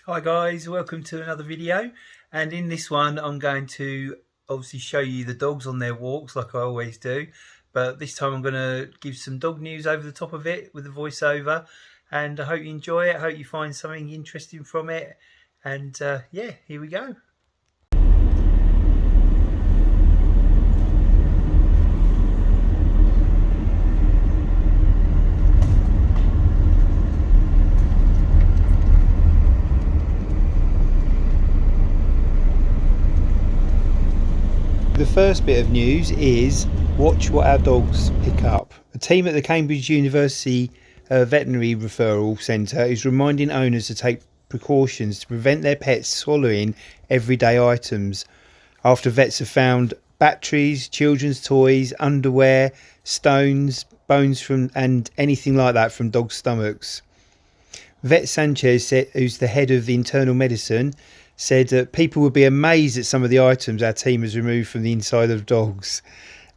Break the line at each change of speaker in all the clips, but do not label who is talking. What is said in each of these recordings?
Hi guys, welcome to another video, and in this one I'm going to obviously show you the dogs on their walks like I always do, but this time I'm going to give some dog news over the top of it with a voiceover, and I hope you enjoy it. I hope you find something interesting from it, and yeah, here we go. The first bit of news is watch what our dogs pick up. A team at the Cambridge University Veterinary Referral Centre is reminding owners to take precautions to prevent their pets swallowing everyday items after vets have found batteries, children's toys, underwear, stones, bones from and anything like that from dogs' stomachs. Vet Sanchez, who's the head of internal medicine, said that people would be amazed at some of the items our team has removed from the inside of dogs.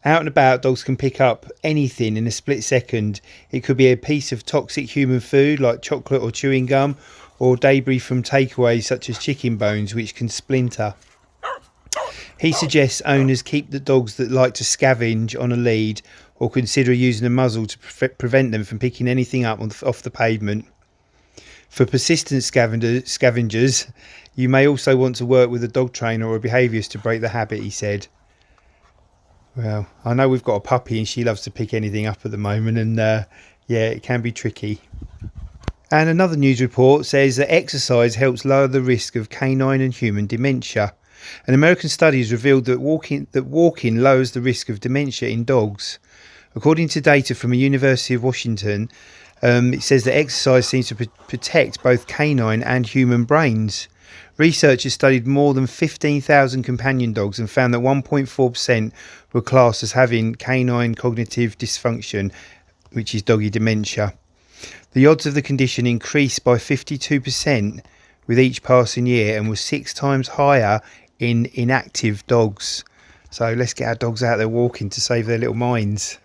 Out and about, dogs can pick up anything in a split second. It could be a piece of toxic human food like chocolate or chewing gum, or debris from takeaways such as chicken bones, which can splinter. He suggests owners keep the dogs that like to scavenge on a lead, or consider using a muzzle to prevent them from picking anything up off the pavement. For persistent scavengers, you may also want to work with a dog trainer or a behaviourist to break the habit, he said. Well, I know we've got a puppy and she loves to pick anything up at the moment, and yeah, it can be tricky. And another news report says that exercise helps lower the risk of canine and human dementia. An American study has revealed that walking lowers the risk of dementia in dogs. According to data from the University of Washington, it says that exercise seems to protect both canine and human brains. Researchers studied more than 15,000 companion dogs and found that 1.4% were classed as having canine cognitive dysfunction, which is doggy dementia. The odds of the condition increased by 52% with each passing year and was 6 times higher in inactive dogs. So let's get our dogs out there walking to save their little minds.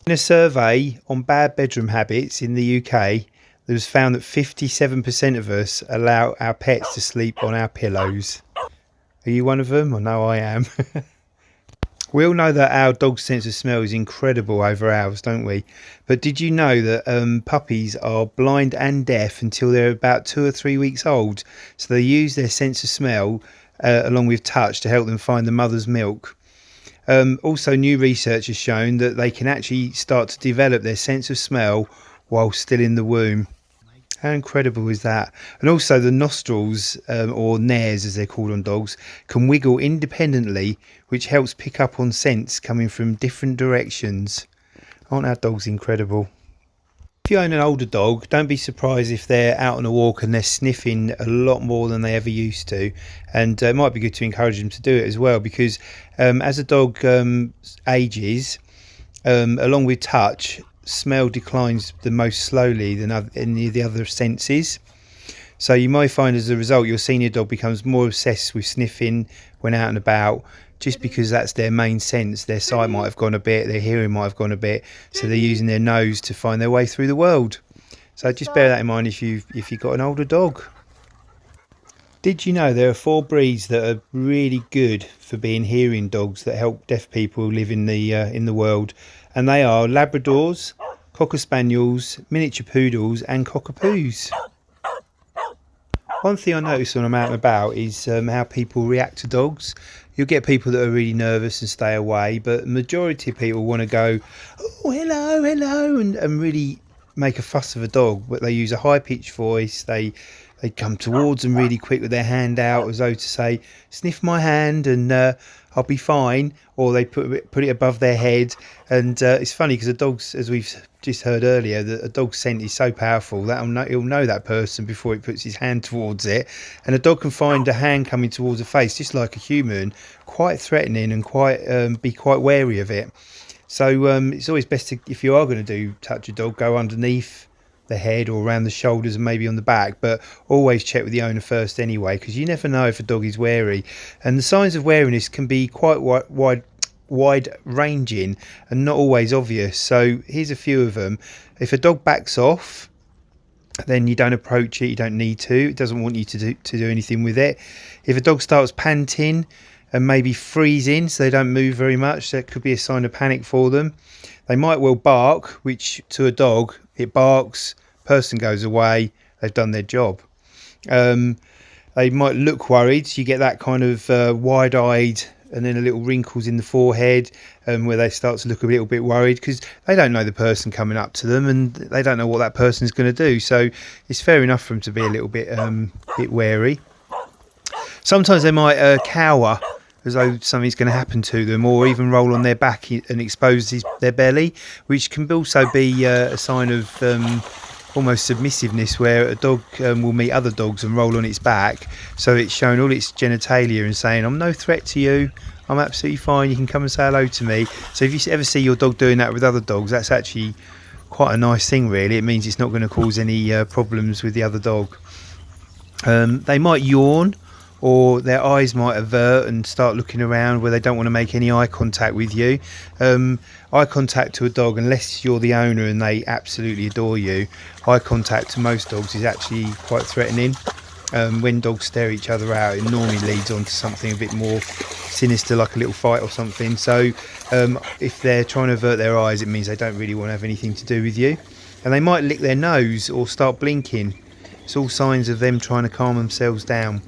In a survey on bad bedroom habits in the UK, it was found that 57% of us allow our pets to sleep on our pillows. Are you one of them? I know I am. We all know that our dog's sense of smell is incredible over ours, don't we? But did you know that puppies are blind and deaf until they're about 2 or 3 weeks old? So they use their sense of smell along with touch to help them find the mother's milk. Also, new research has shown that they can actually start to develop their sense of smell while still in the womb. How incredible is that? And also the nostrils, or nares as they're called on dogs, can wiggle independently, which helps pick up on scents coming from different directions. Aren't our dogs incredible? If you own an older dog, don't be surprised if they're out on a walk and they're sniffing a lot more than they ever used to. And it might be good to encourage them to do it as well, because as a dog ages, along with touch, smell declines the most slowly than any of the other senses. So you might find as a result your senior dog becomes more obsessed with sniffing when out and about, just because that's their main sense. Their sight might have gone a bit, their hearing might have gone a bit, so they're using their nose to find their way through the world. So just bear that in mind if you've got an older dog. Did you know there are 4 breeds that are really good for being hearing dogs that help deaf people who live in the world, and they are Labradors, Cocker Spaniels, Miniature Poodles, and Cockapoos. One thing I notice when I'm out and about is how people react to dogs. You'll get people that are really nervous and stay away, but the majority of people want to go, oh, hello, hello, and really make a fuss of a dog. But they use a high-pitched voice. They come towards them really quick with their hand out as though to say, sniff my hand and I'll be fine. Or they put it above their head. And it's funny because the dogs, as we've just heard earlier, that a dog's scent is so powerful that he'll know that person before he puts his hand towards it. And a dog can find a hand coming towards a face, just like a human, quite threatening and be quite wary of it. So it's always best to, if you are going to touch a dog, go underneath the head or around the shoulders and maybe on the back, but always check with the owner first anyway, because you never know if a dog is wary. And the signs of wariness can be quite wide ranging and not always obvious. So here's a few of them. If a dog backs off, then you don't approach it. You don't need to. It doesn't want you to do anything with it. If a dog starts panting and maybe freezing, so they don't move very much, that could be a sign of panic for them. They might well bark, which to a dog, it barks, person goes away, they've done their job. They might look worried, so you get that kind of wide-eyed and then a little wrinkles in the forehead, where they start to look a little bit worried because they don't know the person coming up to them and they don't know what that person's going to do. So it's fair enough for them to be a little bit wary. Sometimes they might cower as though something's going to happen to them, or even roll on their back and expose their belly, which can also be a sign of almost submissiveness, where a dog will meet other dogs and roll on its back, so it's showing all its genitalia and saying, I'm no threat to you, I'm absolutely fine, you can come and say hello to me. So if you ever see your dog doing that with other dogs, that's actually quite a nice thing, really. It means it's not going to cause any problems with the other dog. They might yawn, or their eyes might avert and start looking around where they don't want to make any eye contact with you. Eye contact to a dog, unless you're the owner and they absolutely adore you, eye contact to most dogs is actually quite threatening. When dogs stare each other out, it normally leads on to something a bit more sinister, like a little fight or something. So if they're trying to avert their eyes, it means they don't really want to have anything to do with you. And they might lick their nose or start blinking. It's all signs of them trying to calm themselves down.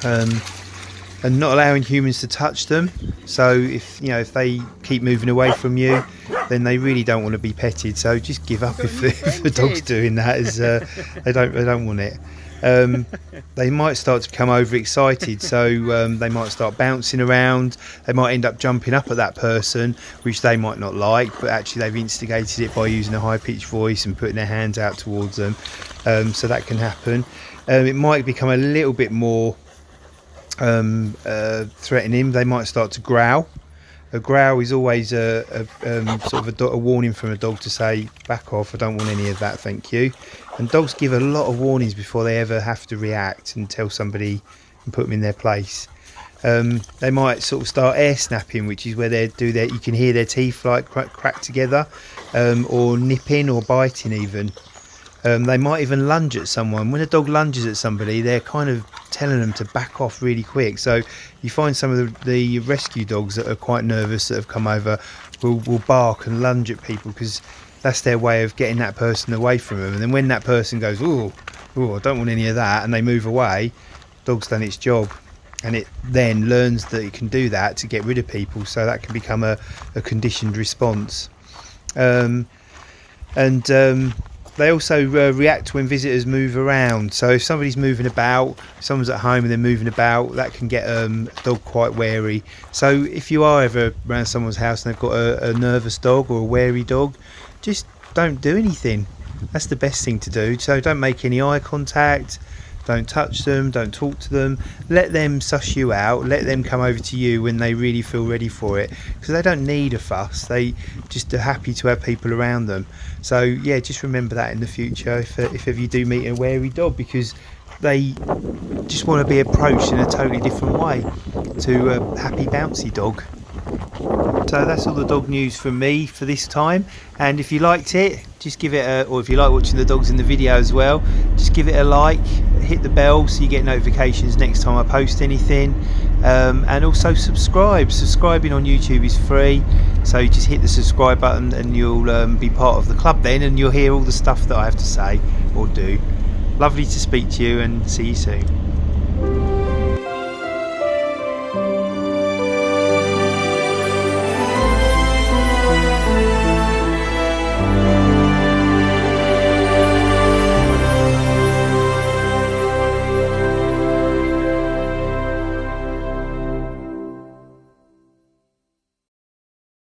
And not allowing humans to touch them. So if they keep moving away from you, then they really don't want to be petted. So just give up if the dog's doing that, as they don't want it. They might start to become overexcited, so they might start bouncing around. They might end up jumping up at that person, which they might not like, but actually they've instigated it by using a high-pitched voice and putting their hands out towards them. So that can happen. It might become a little bit more threatening. They might start to growl. A growl is always a sort of a warning from a dog to say, back off, I don't want any of that, thank you. And dogs give a lot of warnings before they ever have to react and tell somebody and put them in their place. They might sort of start air snapping, which is where you can hear their teeth like crack together, or nipping or biting even. They might even lunge at someone. When a dog lunges at somebody, they're kind of telling them to back off really quick. So you find some of the rescue dogs that are quite nervous that have come over will bark and lunge at people, because that's their way of getting that person away from them. And then when that person goes, oh, I don't want any of that, and they move away, dog's done its job. And it then learns that it can do that to get rid of people. So that can become a conditioned response. They also react when visitors move around. So if somebody's moving about, someone's at home and they're moving about, that can get a dog quite wary. So if you are ever around someone's house and they've got a nervous dog or a wary dog, just don't do anything. That's the best thing to do. So don't make any eye contact, don't touch them, don't talk to them. Let them suss you out, let them come over to you when they really feel ready for it, because they don't need a fuss, they just are happy to have people around them. So yeah, just remember that in the future if ever you do meet a wary dog, because they just want to be approached in a totally different way to a happy bouncy dog. So that's all the dog news from me for this time, and if you liked it, just give it or if you like watching the dogs in the video as well, just give it a like, hit the bell so you get notifications next time I post anything, and also subscribing on YouTube is free, so you just hit the subscribe button and you'll be part of the club then, and you'll hear all the stuff that I have to say or do. Lovely to speak to you, and see you soon.